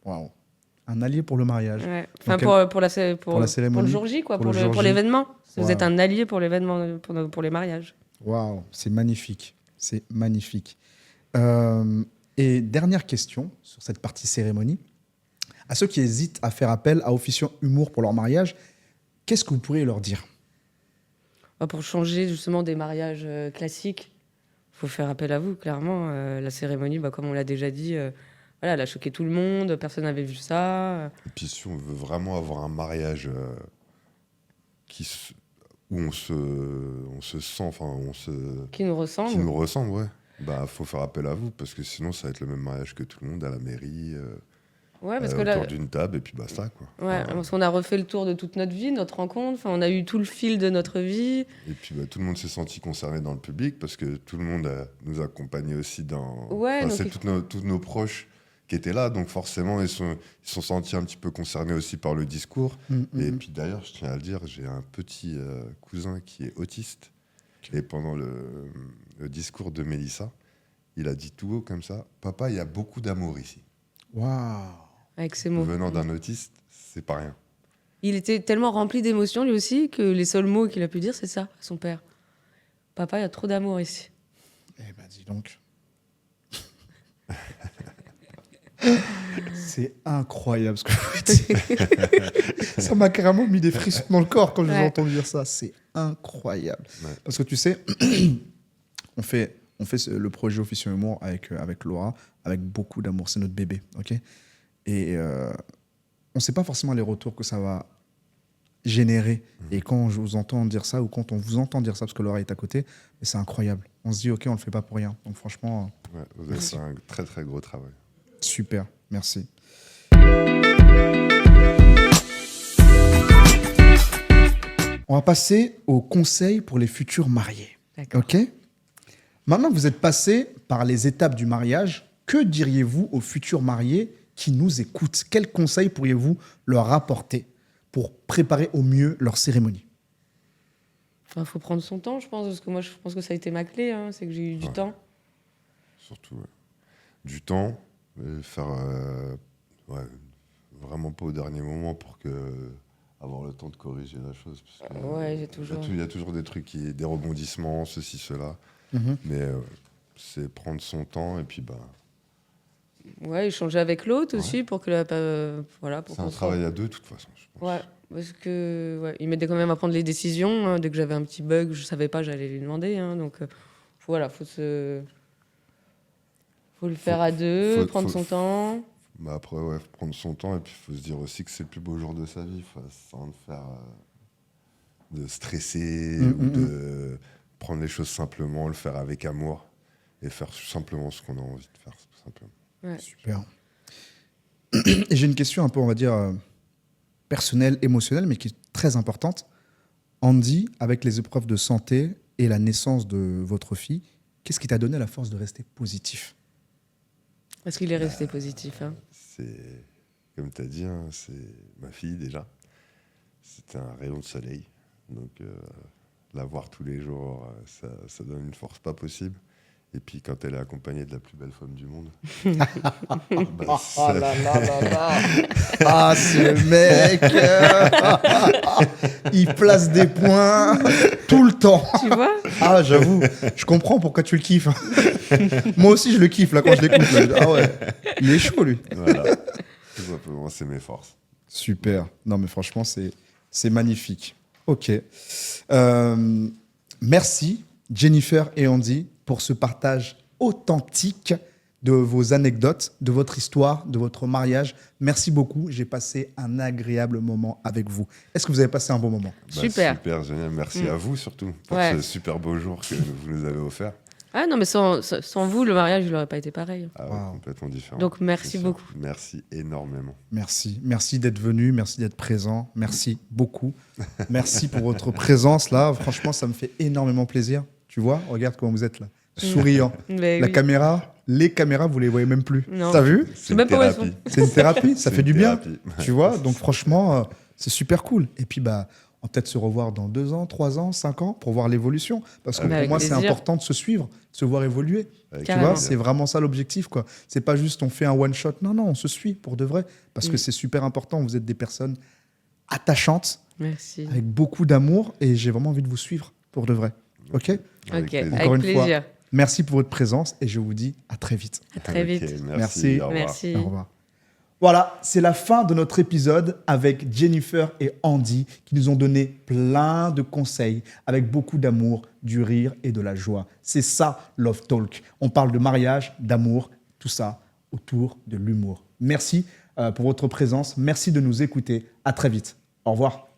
Waouh. Un allié pour le mariage. Ouais. Enfin, Donc, pour la cérémonie, pour le jour J, quoi, pour le jour pour J. l'événement. Vous Wow. êtes un allié pour l'événement, pour les mariages. Waouh, c'est magnifique. C'est magnifique. Euh, et dernière question sur cette partie cérémonie. À ceux qui hésitent à faire appel à Officiant Humour pour leur mariage, qu'est-ce que vous pourriez leur dire? Pour changer justement des mariages classiques, il faut faire appel à vous, clairement. La cérémonie, comme on l'a déjà dit, voilà, elle a choqué tout le monde, personne n'avait vu ça. Et puis si on veut vraiment avoir un mariage où on se sent, enfin Qui nous ressemble. qui nous ressemble, ouais. Bah, faut faire appel à vous parce que sinon ça va être le même mariage que tout le monde à la mairie, Ouais, parce que autour là, d'une table et puis basta quoi. ouais, Enfin, parce qu'on a refait le tour de toute notre vie, notre rencontre. Enfin, on a eu tout le fil de notre vie. et puis tout le monde s'est senti concerné dans le public parce que tout le monde nous accompagnait aussi dans. Ouais, Enfin, donc c'est tous nos proches qui étaient là, donc forcément ils sont sentis un petit peu concernés aussi par le discours. Et puis d'ailleurs, je tiens à le dire, j'ai un petit cousin qui est autiste. Et pendant le discours de Mélissa, il a dit tout haut comme ça, papa, il y a beaucoup d'amour ici. Waouh. Avec ces mots. Venant d'un autiste, c'est pas rien. Il était tellement rempli d'émotions, lui aussi, que les seuls mots qu'il a pu dire, c'est ça, à son père. Papa, il y a trop d'amour ici. Eh ben, dis donc. C'est incroyable ce que vous dites. Ça m'a carrément mis des frissons dans le corps quand je vous Ouais. entends dire ça. C'est incroyable. Ouais. Parce que tu sais, on fait le projet Officiant Humour avec Laura, avec beaucoup d'amour. C'est notre bébé, ok? Et on ne sait pas forcément les retours que ça va générer. Et quand je vous entends dire ça, ou quand on vous entend dire ça, parce que Laura est à côté, c'est incroyable. On se dit, ok, on ne le fait pas pour rien. Donc franchement, Ouais, vous avez fait un très très gros travail. super, merci. On va passer aux conseils pour les futurs mariés. D'accord. Ok? Maintenant que vous êtes passé par les étapes du mariage, que diriez-vous aux futurs mariés qui nous écoutent? Quels conseils pourriez-vous leur apporter pour préparer au mieux leur cérémonie? Enfin, faut prendre son temps, je pense, parce que moi, je pense que ça a été ma clé, hein, c'est que j'ai eu du Ouais. temps. Surtout, ouais. Du temps, faire vraiment pas au dernier moment pour avoir le temps de corriger la chose. Parce que, Ouais, j'ai toujours. il y a toujours des trucs, des rebondissements, ceci, cela. Mhm. Mais c'est prendre son temps et puis Ouais, échanger avec l'autre Ouais. aussi pour que voilà, pour c'est un qu'on travail à deux de toute façon, je pense. Ouais, parce que il m'aidait quand même à prendre les décisions. Hein. Dès que j'avais un petit bug, je savais pas, j'allais lui demander. Hein. Donc voilà, faut le faire à deux, prendre son temps. Bah après, ouais, faut prendre son temps et puis il faut se dire aussi que c'est le plus beau jour de sa vie, sans le faire de stresser ou de prendre les choses simplement, le faire avec amour et faire simplement ce qu'on a envie de faire, tout simplement. Ouais. Super. Et j'ai une question un peu, on va dire, personnelle, émotionnelle, mais qui est très importante. Andy, avec les épreuves de santé et la naissance de votre fille, qu'est-ce qui t'a donné la force de rester positif? Parce qu'il est resté positif. Hein. C'est, comme tu as dit, hein, c'est ma fille déjà. C'était un rayon de soleil. Donc la voir tous les jours, ça donne une force pas possible. Et puis quand elle est accompagnée de la plus belle femme du monde. Oh là là là là. Ah, ce mec il place des points tout le temps. Tu vois? Ah, j'avoue, je comprends pourquoi tu le kiffes. Moi aussi, je le kiffe là quand je l'écoute. Là. Ah ouais, il est chaud lui. Voilà. Tout simplement, c'est mes forces. Super. Non, mais franchement, c'est magnifique. Ok. Merci, Jennifer et Andy, pour ce partage authentique de vos anecdotes, de votre histoire, de votre mariage. Merci beaucoup. J'ai passé un agréable moment avec vous. Est-ce que vous avez passé un bon moment? Super. Super, génial. Merci à vous surtout pour Ouais. ce super beau jour que vous nous avez offert. Ah non, mais sans vous, le mariage, il n'aurait pas été pareil. Ah, ouais, Wow. complètement différent. Donc, merci C'est sûr. beaucoup. Merci énormément. Merci. Merci d'être venu. Merci d'être présent. Merci beaucoup. Merci pour votre présence là. Franchement, ça me fait énormément plaisir. Tu vois, regarde comment vous êtes là. Souriant. Mais La oui. caméra, les caméras, vous les voyez même plus. Non. T'as vu? C'est même une pas où elles thérapie. C'est une thérapie, ça C'est fait une du bien. thérapie. Tu vois, donc franchement, c'est super cool. Et puis, bah, va peut-être se revoir dans 2 ans, 3 ans, 5 ans pour voir l'évolution. Parce que pour Avec moi, c'est plaisir. important de se suivre, de se voir évoluer. Avec Tu Carrément. vois, c'est vraiment ça l'objectif, quoi. C'est pas juste on fait un one shot. Non, non, on se suit pour de vrai. Parce que c'est super important. Vous êtes des personnes attachantes, Merci. avec beaucoup d'amour, et j'ai vraiment envie de vous suivre pour de vrai. Ok. Avec Ok, plaisir. Encore avec une fois, plaisir. Merci pour votre présence et je vous dis à très vite. À très Ok, vite. Merci. Au revoir. Merci. Au revoir. Voilà, c'est la fin de notre épisode avec Jennifer et Andy qui nous ont donné plein de conseils avec beaucoup d'amour, du rire et de la joie. C'est ça, Love Talk. On parle de mariage, d'amour, tout ça autour de l'humour. Merci pour votre présence. Merci de nous écouter. À très vite. Au revoir.